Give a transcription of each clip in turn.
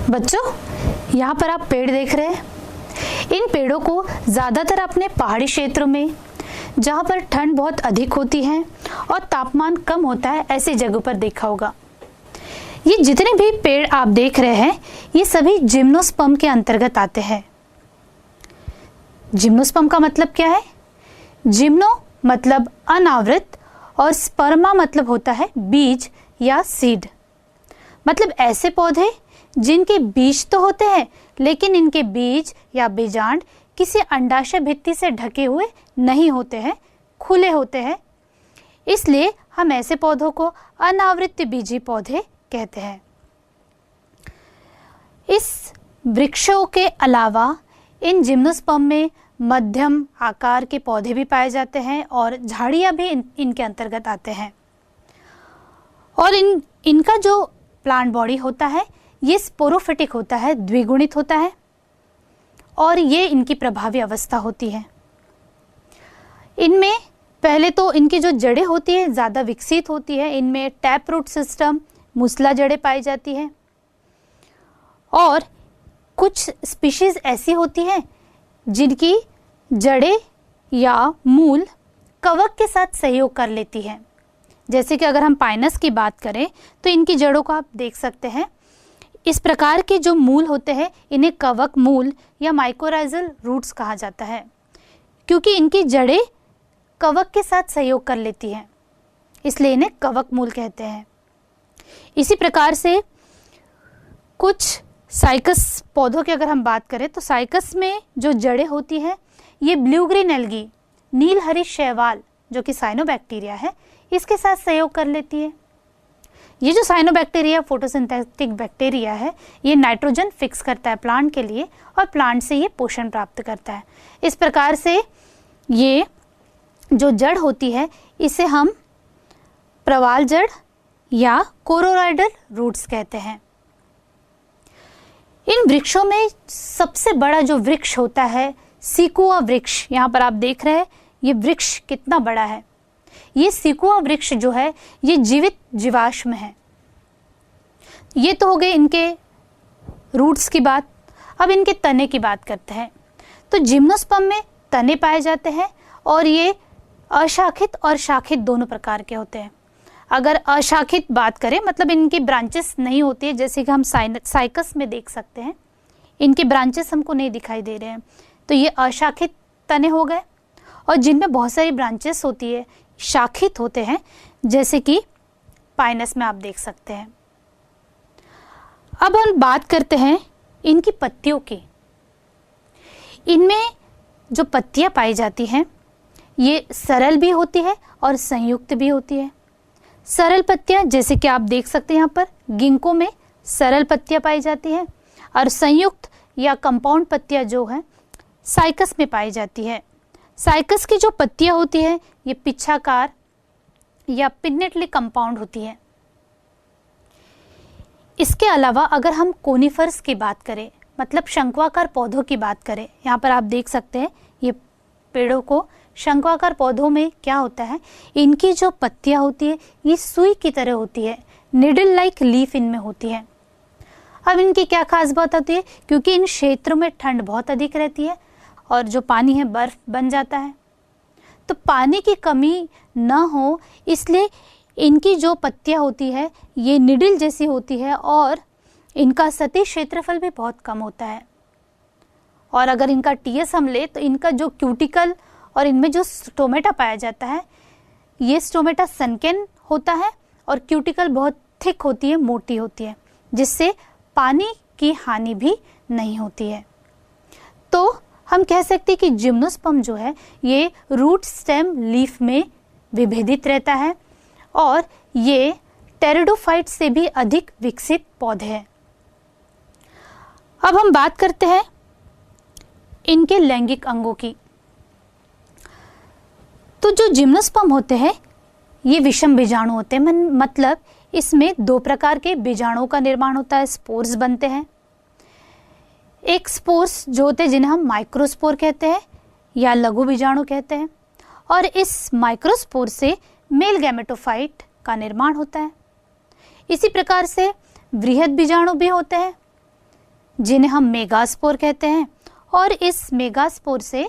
बच्चों, यहाँ पर आप पेड़ देख रहे हैं। इन पेड़ों को ज़्यादातर अपने पहाड़ी क्षेत्रों में, जहाँ पर ठंड बहुत अधिक होती है और तापमान कम होता है, ऐसी जगहों पर देखा होगा। ये जितने भी पेड़ आप देख रहे हैं, ये सभी जिम्नोस्पर्म के अंतर्गत आते हैं। जिम्नोस्पर्म का मतलब क्या है? जिम्नो मतलब अनावृत और स्पर्मा मतलब होता है बीज या सीड। मतलब ऐसे पौधे जिनके बीज तो होते हैं, लेकिन इनके बीज या बीजांड किसी अंडाशय भित्ति से ढके हुए नहीं होते हैं, खुले होते हैं। इसलिए हम ऐसे पौधों को अनावृत बीजी पौधे कहते हैं। इस वृक्षों के अलावा इन जिम्नोस्पर्म में मध्यम आकार के पौधे भी पाए जाते हैं और झाड़ियां भी इनके अंतर्गत आते हैं। और इनका जो प्लांट बॉडी होता है, ये स्पोरोफिटिक होता है, द्विगुणित होता है, और ये इनकी प्रभावी अवस्था होती है। इनमें पहले तो इनकी जो जड़ें होती है ज़्यादा विकसित होती है। इनमें टैप रूट सिस्टम, मूसला जड़ें पाई जाती हैं। और कुछ स्पीशीज ऐसी होती हैं जिनकी जड़ें या मूल कवक के साथ सहयोग कर लेती हैं। जैसे कि अगर हम पाइनस की बात करें तो इनकी जड़ों को आप देख सकते हैं। इस प्रकार के जो मूल होते हैं, इन्हें कवक मूल या माइकोराइजल रूट्स कहा जाता है, क्योंकि इनकी जड़ें कवक के साथ सहयोग कर लेती हैं, इसलिए इन्हें कवक मूल कहते हैं। इसी प्रकार से कुछ साइकस पौधों की अगर हम बात करें तो साइकस में जो जड़ें होती हैं, ये ब्लू ग्रीन एल्गी, नील हरी शैवाल जो कि साइनोबैक्टीरिया है, इसके साथ सहयोग कर लेती है। ये जो साइनोबैक्टीरिया फोटोसिंथेटिक बैक्टीरिया है, ये नाइट्रोजन फिक्स करता है प्लांट के लिए और प्लांट से ये पोषण प्राप्त करता है। इस प्रकार से ये जो जड़ होती है, इसे हम प्रवाल जड़ या कोरोरॉइडल रूट्स कहते हैं। इन वृक्षों में सबसे बड़ा जो वृक्ष होता है सिकुआ वृक्ष, यहाँ पर आप देख रहे हैं ये वृक्ष कितना बड़ा है। ये सिकुआ वृक्ष जो है ये जीवित जीवाश्म है। ये तो हो गए इनके रूट्स की बात। अब इनके तने की बात करते हैं। तो जिम्नोस्पर्म में तने पाए जाते हैं और ये अशाखित और शाखित दोनों प्रकार के होते हैं। अगर अशाखित बात करें मतलब इनकी ब्रांचेस नहीं होती है, जैसे कि हम साइकस में देख सकते हैं, इनके ब्रांचेस हमको नहीं दिखाई दे रहे हैं, तो ये अशाखित तने हो गए। और जिनमें बहुत सारी ब्रांचेस होती है, शाखित होते हैं, जैसे कि पाइनस में आप देख सकते हैं। अब हम बात करते हैं इनकी पत्तियों की। इनमें जो पत्तियां पाई जाती हैं ये सरल भी होती है और संयुक्त भी होती है। सरल पत्तियां जैसे कि आप देख सकते हैं यहाँ पर गिंको में सरल पत्तियां पाई जाती हैं, और संयुक्त या कंपाउंड पत्तियां जो है साइकस में पाई जाती है। साइकस की जो पत्तियां होती है ये पिच्छाकार या पिन्नेटली कंपाउंड होती है। इसके अलावा अगर हम कोनिफर्स की बात करें, मतलब शंक्वाकार पौधों की बात करें, यहाँ पर आप देख सकते हैं ये पेड़ों को। शंक्वाकार पौधों में क्या होता है, इनकी जो पत्तियां होती है ये सुई की तरह होती है, निडल लाइक लीफ इनमें होती है। अब इनकी क्या खास बात होती है, क्योंकि इन क्षेत्रों में ठंड बहुत अधिक रहती है और जो पानी है बर्फ बन जाता है, तो पानी की कमी न हो इसलिए इनकी जो पत्तियां होती है ये निडल जैसी होती है और इनका सतही क्षेत्रफल भी बहुत कम होता है। और अगर इनका टीएस हम ले तो इनका जो क्यूटिकल और इनमें जो स्टोमेटा पाया जाता है, ये स्टोमेटा सनकेन होता है और क्यूटिकल बहुत थिक होती है, मोटी होती है, जिससे पानी की हानि भी नहीं होती है। तो हम कह सकते हैं कि जिम्नोस्पर्म जो है ये रूट स्टेम लीफ में विभेदित रहता है और ये टेरिडोफाइट से भी अधिक विकसित पौधे हैं। अब हम बात करते हैं इनके लैंगिक अंगों की। तो जो जिम्नोस्पर्म होते हैं ये विषम बीजाणु होते हैं, मतलब इसमें दो प्रकार के बीजाणुओं का निर्माण होता है, स्पोर्स बनते हैं। एक स्पोर्स जो होते हैं जिन्हें हम माइक्रोस्पोर कहते हैं या लघु बीजाणु कहते हैं, और इस माइक्रोस्पोर से मेल गैमेटोफाइट का निर्माण होता है। इसी प्रकार से वृहद बीजाणु भी होते हैं जिन्हें हम मेगास्पोर कहते हैं, और इस मेगास्पोर से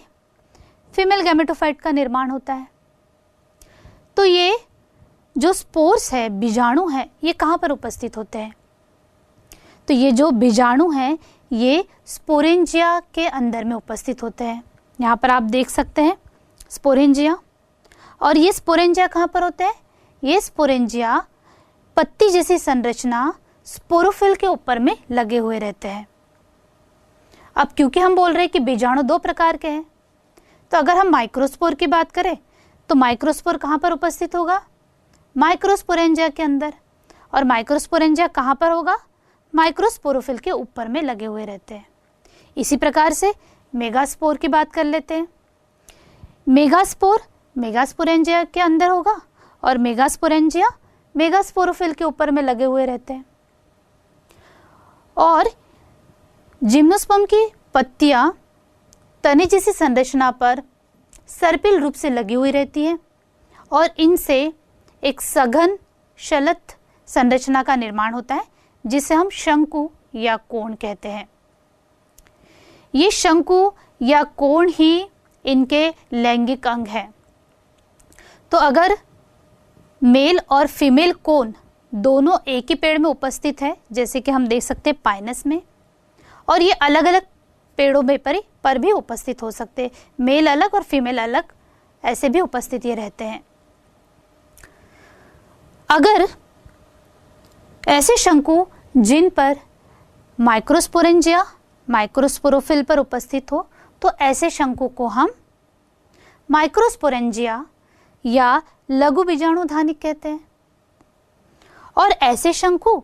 फीमेल गैमेटोफाइट का निर्माण होता है। तो ये जो स्पोर्स है, बीजाणु है, ये कहाँ पर उपस्थित होते हैं? तो ये जो बीजाणु हैं ये स्पोरेंजिया के अंदर में उपस्थित होते हैं। यहाँ पर आप देख सकते हैं स्पोरेंजिया। और ये स्पोरेंजिया कहाँ पर होते हैं? ये स्पोरेंजिया पत्ती जैसी संरचना स्पोरोफिल के ऊपर में लगे हुए रहते हैं। अब क्योंकि हम बोल रहे हैं कि बीजाणु दो प्रकार के हैं, तो अगर हम माइक्रोस्पोर की बात करें तो माइक्रोस्पोर कहाँ पर उपस्थित होगा? माइक्रोस्पोरेंजिया के अंदर। और माइक्रोस्पोरेंजिया कहाँ पर होगा? माइक्रोस्पोरोफिल के ऊपर में लगे हुए रहते हैं। इसी प्रकार से मेगास्पोर की बात कर लेते हैं। मेगास्पोर मेगास्पोरेंजिया के अंदर होगा और मेगास्पोरेंजिया मेगास्पोरोफिल के ऊपर में लगे हुए रहते हैं। और जिम्नोस्पर्म की पत्तियां तने जैसी संरचना पर सर्पिल रूप से लगी हुई रहती है और इनसे एक सघन शलथ संरचना का निर्माण होता है जिसे हम शंकु या कोण कहते हैं। ये शंकु या कोण ही इनके लैंगिक अंग है। तो अगर मेल और फीमेल कोण दोनों एक ही पेड़ में उपस्थित है, जैसे कि हम देख सकते हैं पाइनस में, और ये अलग अलग पेड़ों में पर भी उपस्थित हो सकते हैं, मेल अलग और फीमेल अलग, ऐसे भी उपस्थित ये रहते हैं। अगर ऐसे शंकु जिन पर माइक्रोस्पोरेंजिया माइक्रोस्पोरोफिल पर उपस्थित हो, तो ऐसे शंकु को हम माइक्रोस्पोरेंजिया या लघु बीजाणुधानिक कहते हैं। और ऐसे शंकु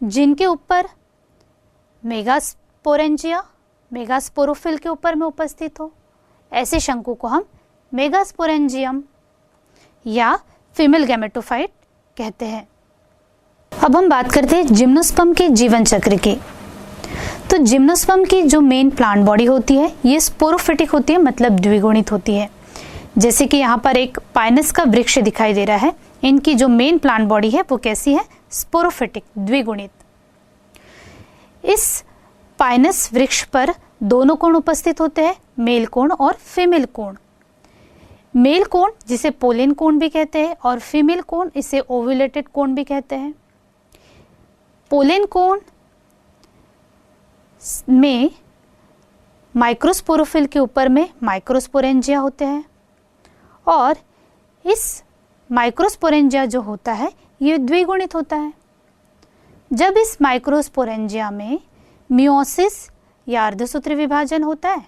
जिनके ऊपर मेगास्पोरेंजिया मेगास्पोरोफिल के ऊपर में उपस्थित हो, ऐसे शंकु को हम मेगास्पोरेंजियम या फीमेल गैमेटोफाइट कहते हैं। अब हम बात करते हैं जिम्नोस्पर्म के जीवन चक्र की। तो जिम्नोस्पर्म की जो मेन प्लांट बॉडी होती है ये स्पोरोफिटिक होती है, मतलब द्विगुणित होती है। जैसे कि यहाँ पर एक पाइनस का वृक्ष दिखाई दे रहा है, इनकी जो मेन प्लांट बॉडी है वो कैसी है? स्पोरोफिटिक, द्विगुणित। इस पाइनस वृक्ष पर दोनों कोण उपस्थित होते हैं, मेल कोण और फीमेल कोण। मेल कोण जिसे पोलेन कोण भी कहते हैं और फीमेल कोण इसे ओव्यूलेटेड कोण भी कहते हैं। पोलेन कोण में माइक्रोस्पोरोफिल के ऊपर में माइक्रोस्पोरेंजिया होते हैं और इस माइक्रोस्पोरेंजिया जो होता है ये द्विगुणित होता है। जब इस माइक्रोस्पोरेंजिया में मियोसिस या अर्धसूत्री विभाजन होता है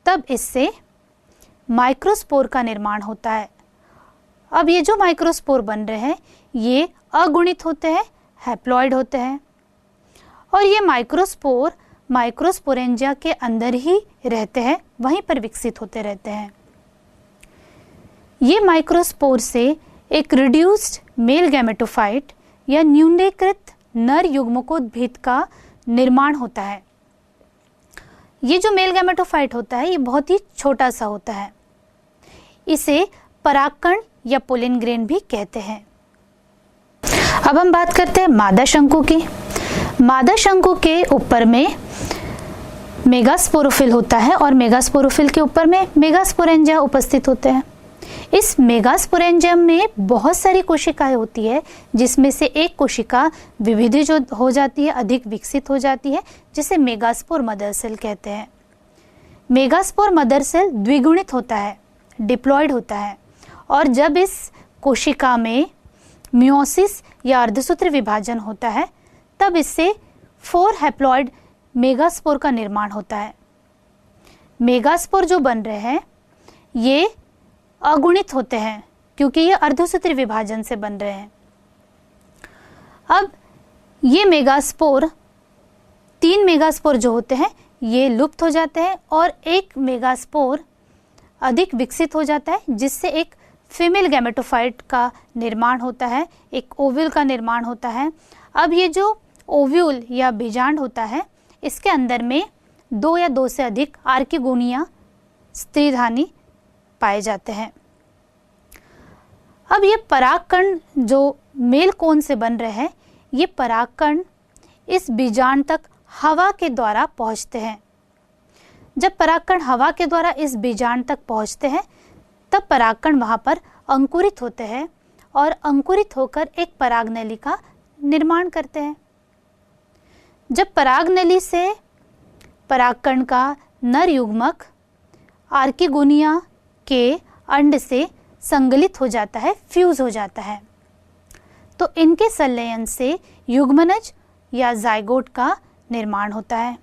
तब इससे माइक्रोस्पोर का निर्माण होता है। अब ये जो माइक्रोस्पोर बन रहे हैं ये अगुणित होते हैं, हैप्लॉइड होते हैं, और ये माइक्रोस्पोर माइक्रोस्पोरेंजिया के अंदर ही रहते हैं, वहीं पर विकसित होते रहते हैं। ये माइक्रोस्पोर से एक रिड्यूस्ड मेल गैमेटोफाइट या न्यूनीकृत नर युग्मकोद्भिद का निर्माण होता है। ये जो मेल गैमेटोफाइट होता है ये बहुत ही छोटा सा होता है, इसे परागकण या पोलन ग्रेन भी कहते हैं। अब हम बात करते हैं मादा शंकु की। मादा शंकु के ऊपर में मेगास्पोरोफिल होता है और मेगास्पोरोफिल के ऊपर में मेगास्पोरेंजिया उपस्थित होते हैं। इस मेगास्पोरेंजियम में बहुत सारी कोशिकाएं होती है, जिसमें से एक कोशिका विविधि जो हो जाती है, अधिक विकसित हो जाती है, जिसे मेगास्पोर मदर सेल कहते हैं। मेगास्पोर मदर सेल द्विगुणित होता है, डिप्लॉयड होता है, और जब इस कोशिका में मियोसिस या अर्धसूत्र विभाजन होता है तब इससे 4 हैप्लॉइड मेगास्पोर का निर्माण होता है। मेगास्पोर जो बन रहे हैं ये अगुणित होते हैं क्योंकि ये अर्धसूत्री विभाजन से बन रहे हैं। अब ये मेगास्पोर 3 मेगास्पोर जो होते हैं ये लुप्त हो जाते हैं और एक मेगास्पोर अधिक विकसित हो जाता है, जिससे एक फीमेल गैमेटोफाइट का निर्माण होता है, एक ओव्यूल का निर्माण होता है। अब ये जो ओव्यूल या बीजांड होता है इसके अंदर में 2 या 2 से अधिक आर्किगोनिया स्त्रीधानी पाए जाते हैं। अब ये परागकण जो मेल कोण से बन रहे हैं, ये परागकण इस बीजांड तक हवा के द्वारा पहुंचते हैं। जब परागकण हवा के द्वारा इस बीजांड तक पहुंचते हैं तब परागकण वहां पर अंकुरित होते हैं और अंकुरित होकर एक परागनली का निर्माण करते हैं। जब परागनली से परागकण का नर युग्मक आर्किगोनिया के अंड से संगलित हो जाता है, फ्यूज हो जाता है, तो इनके संलयन से युग्मनज या जाइगोट का निर्माण होता है।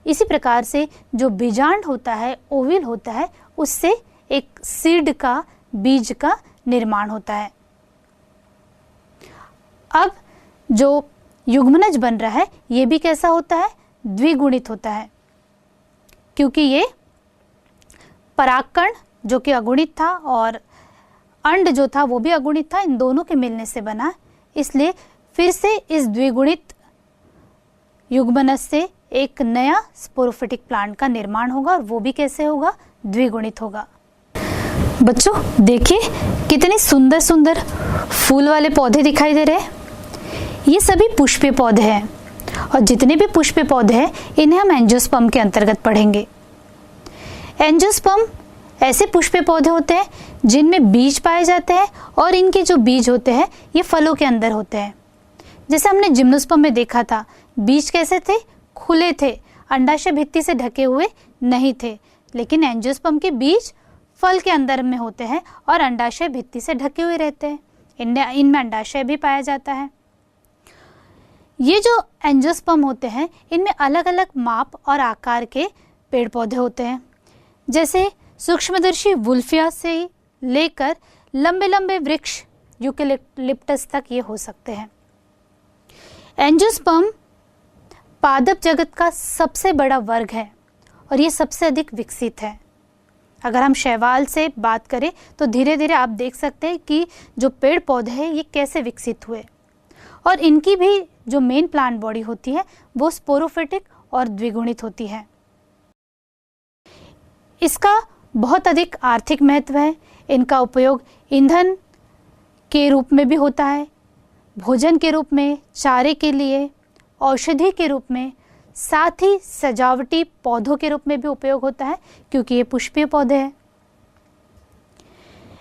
इसी प्रकार से जो बीजांड होता है, ओविल होता है, उससे एक सीड का, बीज का निर्माण होता है। अब जो युग्मनज बन रहा है ये भी कैसा होता है? द्विगुणित होता है, क्योंकि ये परागकण जो कि अगुणित था और अंड जो था वो भी अगुणित था, इन दोनों के मिलने से बना, इसलिए फिर से इस द्विगुणित युग्मनज से एक नया स्पोरोफिटिक प्लांट का निर्माण होगा और वो भी कैसे होगा? द्विगुणित होगा। बच्चों देखिए कितने सुंदर सुंदर फूल वाले पौधे दिखाई दे रहे हैं। ये सभी पुष्पीय पौधे हैं और जितने भी पुष्पीय पौधे हैं इन्हें हम एंजियोस्पर्म के अंतर्गत पढ़ेंगे। एंजियोस्पर्म ऐसे पुष्पीय पौधे होते हैं जिनमें बीज पाए जाते हैं और इनके जो बीज होते हैं ये फलों के अंदर होते हैं। जैसे हमने जिम्नोस्पर्म में देखा था, बीज कैसे थे? खुले थे, अंडाशय भित्ति से ढके हुए नहीं थे, लेकिन एंजियोस्पर्म के बीज फल के अंदर में होते हैं और अंडाशय भित्ति से ढके हुए रहते हैं। इनमें अंडाशय भी पाया जाता है। ये जो एंजियोस्पर्म होते हैं इनमें अलग अलग माप और आकार के पेड़ पौधे होते हैं। जैसे सूक्ष्मदर्शी वुल्फिया से लेकर लंबे लंबे वृक्ष यूकेलिप्टस तक ये हो सकते हैं। एंजियोस्पर्म पादप जगत का सबसे बड़ा वर्ग है और ये सबसे अधिक विकसित है। अगर हम शैवाल से बात करें तो धीरे धीरे आप देख सकते हैं कि जो पेड़ पौधे हैं ये कैसे विकसित हुए और इनकी भी जो मेन प्लांट बॉडी होती है वो स्पोरोफिटिक और द्विगुणित होती है। इसका बहुत अधिक आर्थिक महत्व है। इनका उपयोग ईंधन के रूप में भी होता है, भोजन के रूप में, चारे के लिए, औषधि के रूप में, साथ ही सजावटी पौधों के रूप में भी उपयोग होता है क्योंकि ये पुष्पीय पौधे हैं।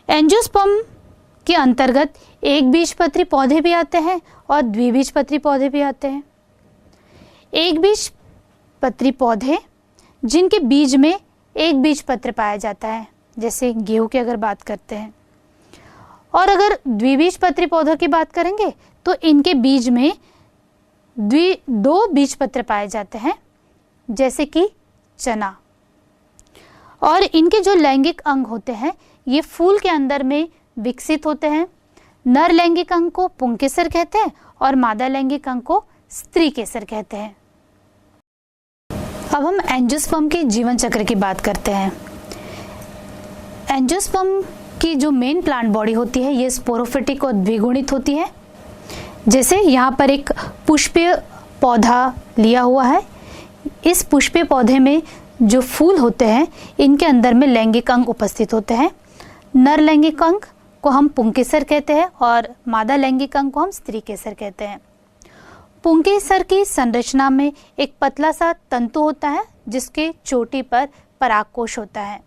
एंजियोस्पर्म के अंतर्गत एक बीजपत्री पौधे भी आते हैं और द्विबीजपत्री पौधे भी आते हैं। एक बीजपत्री पौधे जिनके बीज में एक बीजपत्र पाया जाता है, जैसे गेहूं की अगर बात करते हैं, और अगर द्विबीजपत्री पौधों की बात करेंगे तो इनके बीज में दो बीजपत्र पाए जाते हैं, जैसे कि चना। और इनके जो लैंगिक अंग होते हैं ये फूल के अंदर में विकसित होते हैं। नर लैंगिक अंग को पुंकेसर कहते हैं और मादा लैंगिक अंग को स्त्री केसर कहते हैं। अब हम एंजियोस्पर्म के जीवन चक्र की बात करते हैं। एंजियोस्पर्म की जो मेन प्लांट बॉडी होती है ये स्पोरोफिटिक और द्विगुणित होती है। जैसे यहाँ पर एक पुष्पीय पौधा लिया हुआ है। इस पुष्पीय पौधे में जो फूल होते हैं इनके अंदर में लैंगिक अंग उपस्थित होते हैं। नर लैंगिक अंग को हम पुंकेसर कहते हैं और मादा लैंगिक अंग को हम स्त्री केसर कहते हैं। पुंकेसर की संरचना में एक पतला सा तंतु होता है जिसके चोटी पर परागकोश होता है।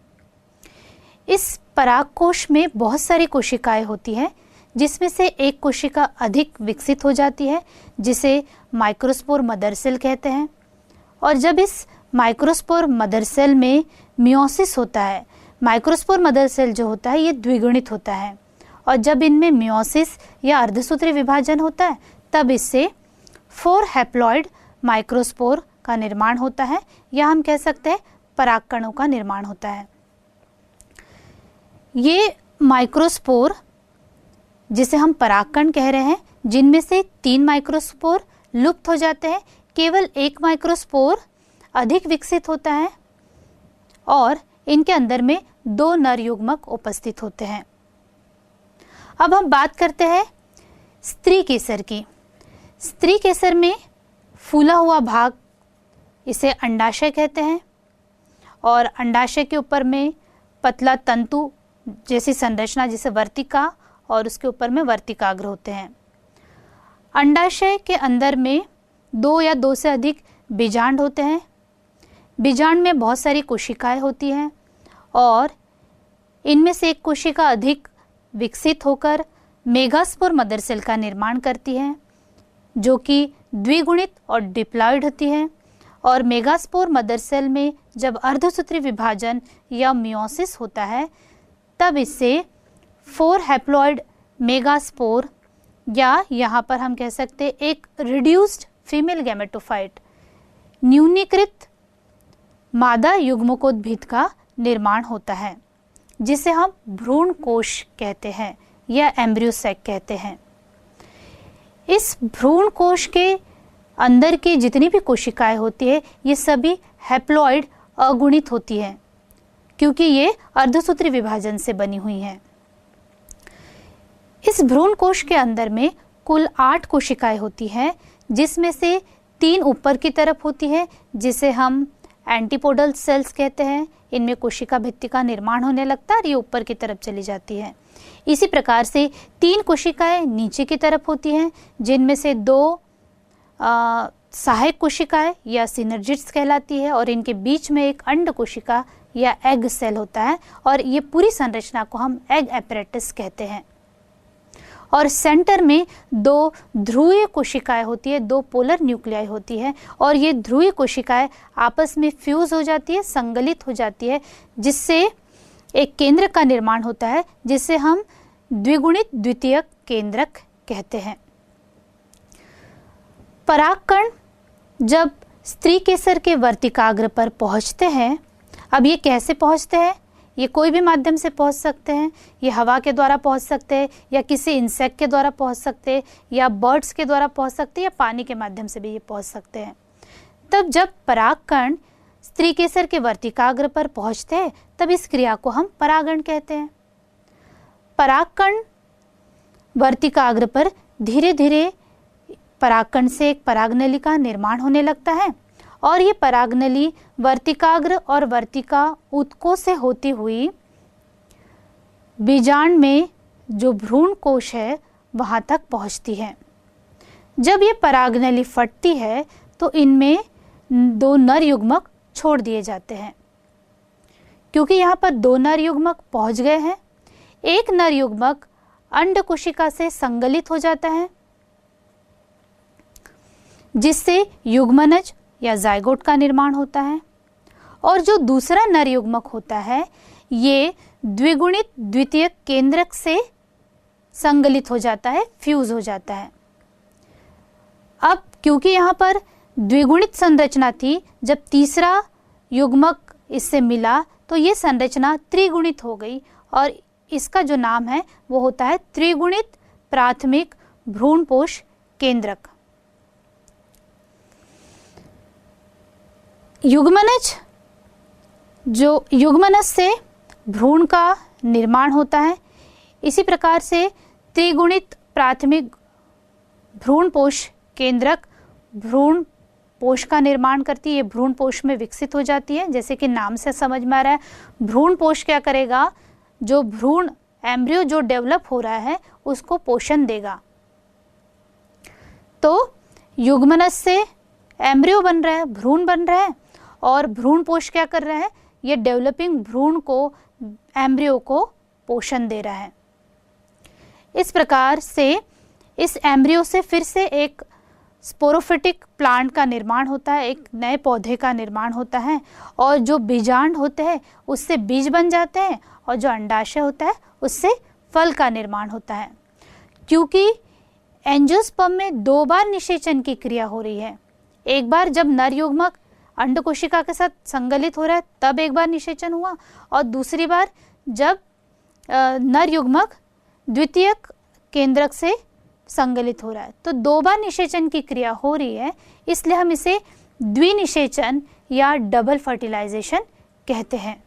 इस परागकोश में बहुत सारी कोशिकाएं होती हैं जिसमें से एक कोशिका अधिक विकसित हो जाती है जिसे माइक्रोस्पोर मदर सेल कहते हैं। और जब इस माइक्रोस्पोर मदर सेल में मियोसिस होता है, माइक्रोस्पोर मदर सेल जो होता है ये द्विगुणित होता है और जब इनमें मियोसिस या अर्धसूत्री विभाजन होता है तब इससे 4 हैप्लॉइड माइक्रोस्पोर का निर्माण होता है या हम कह सकते हैं परागकणों का निर्माण होता है। ये माइक्रोस्पोर जिसे हम परागकण कह रहे हैं, जिनमें से 3 माइक्रोस्पोर लुप्त हो जाते हैं, केवल एक माइक्रोस्पोर अधिक विकसित होता है और इनके अंदर में 2 नर युग्मक उपस्थित होते हैं। अब हम बात करते हैं स्त्री केसर की। स्त्री केसर में फूला हुआ भाग इसे अंडाशय कहते हैं और अंडाशय के ऊपर में पतला तंतु जैसी संरचना जिसे वर्तिका और उसके ऊपर में वर्तिकाग्र होते हैं। अंडाशय के अंदर में 2 या 2 से अधिक बीजांड होते हैं। बीजांड में बहुत सारी कोशिकाएं होती हैं और इनमें से एक कोशिका अधिक विकसित होकर मेगास्पोर मदर सेल का निर्माण करती है, जो कि द्विगुणित और डिप्लॉयड होती है। और मेगास्पोर मदर सेल में जब अर्धसूत्री विभाजन या मियोसिस होता है, तब इससे 4 हैप्लॉइड मेगास्पोर या यहाँ पर हम कह सकते हैं एक रिड्यूस्ड फीमेल गैमेटोफाइट, न्यूनीकृत मादा युग्मकोद्भिद का निर्माण होता है, जिसे हम भ्रूण कोश कहते हैं या एम्ब्रियो सैक कहते हैं। इस भ्रूण कोश के अंदर की जितनी भी कोशिकाएं होती है, ये सभी हैप्लॉइड अगुणित होती हैं, क्योंकि ये अर्धसूत्री विभाजन से बनी हुई हैं। इस भ्रूण कोश के अंदर में कुल 8 कोशिकाएं होती हैं, जिसमें से 3 ऊपर की तरफ होती है, जिसे हम एंटीपोडल सेल्स कहते हैं। इनमें कोशिका भित्ति का निर्माण होने लगता है और ये ऊपर की तरफ चली जाती है। इसी प्रकार से 3 कोशिकाएं नीचे की तरफ होती हैं, जिनमें से 2 सहायक कोशिकाएं या सिनर्जिड्स कहलाती है और इनके बीच में एक अंड कोशिका या एग सेल होता है और ये पूरी संरचना को हम एग एपरेटस कहते हैं। और सेंटर में 2 ध्रुवीय कोशिकाएं होती है, 2 पोलर न्यूक्लियाई होती है और ये ध्रुवीय कोशिकाएं आपस में फ्यूज हो जाती है, संगलित हो जाती है, जिससे एक केंद्रक का निर्माण होता है, जिसे हम द्विगुणित द्वितीयक केंद्रक कहते हैं। परागकण जब स्त्री केसर के वर्तिकाग्र पर पहुंचते हैं, अब ये कैसे पहुंचते हैं? ये कोई भी माध्यम से पहुंच सकते हैं, ये हवा के द्वारा पहुंच सकते हैं या किसी इंसेक्ट के द्वारा पहुंच सकते हैं या बर्ड्स के द्वारा पहुंच सकते हैं या पानी के माध्यम से भी ये पहुंच सकते हैं। तब जब परागकण स्त्री केसर के वर्तिकाग्र पर पहुंचते हैं, तब इस क्रिया को हम परागण कहते हैं। परागकण वर्तिकाग्र पर धीरे धीरे परागकण से एक परागनली का निर्माण होने लगता है और ये परागनली वर्तिकाग्र और वर्तिका ऊतकों से होती हुई बीजांड में जो भ्रूण कोश है वहां तक पहुंचती है। जब ये परागनली फटती है तो इनमें 2 नर युग्मक छोड़ दिए जाते हैं। क्योंकि यहाँ पर 2 नर युग्मक पहुंच गए हैं, एक नर युग्मक अंड कोशिका से संगलित हो जाता है, जिससे युग्मनज या जाइगोट का निर्माण होता है और जो दूसरा नर युग्मक होता है ये द्विगुणित द्वितीयक केंद्रक से संगलित हो जाता है, फ्यूज हो जाता है। अब क्योंकि यहाँ पर द्विगुणित संरचना थी, जब तीसरा युग्मक इससे मिला तो ये संरचना त्रिगुणित हो गई और इसका जो नाम है वो होता है त्रिगुणित प्राथमिक भ्रूणपोष केंद्रक। युग्मनज, जो युग्मनज से भ्रूण का निर्माण होता है, इसी प्रकार से त्रिगुणित प्राथमिक भ्रूणपोष केंद्रक भ्रूण पोष का निर्माण करती है। ये भ्रूण पोष में विकसित हो जाती है। जैसे कि नाम से समझ में आ रहा है, भ्रूण पोष क्या करेगा, जो भ्रूण एम्ब्रियो जो डेवलप हो रहा है उसको पोषण देगा। तो युग्मनज से एम्ब्रियो बन रहा है, भ्रूण बन रहा है और भ्रूण पोष क्या कर रहा है, ये डेवलपिंग भ्रूण को, एम्ब्रियो को पोषण दे रहा है। इस प्रकार से इस एम्ब्रियो से फिर से एक स्पोरोफिटिक प्लांट का निर्माण होता है, एक नए पौधे का निर्माण होता है और जो बीजांड होते हैं उससे बीज बन जाते हैं और जो अंडाशय होता है उससे फल का निर्माण होता है। क्योंकि एंजियोस्पर्म में 2 बार निषेचन की क्रिया हो रही है, एक बार जब नर युग्मक अंड कोशिका के साथ संगलित हो रहा है तब एक बार निषेचन हुआ और दूसरी बार जब नर युग्मक द्वितीयक केंद्रक से संगलित हो रहा है। तो 2 बार निषेचन की क्रिया हो रही है, इसलिए हम इसे द्विनिषेचन या डबल फर्टिलाइजेशन कहते हैं।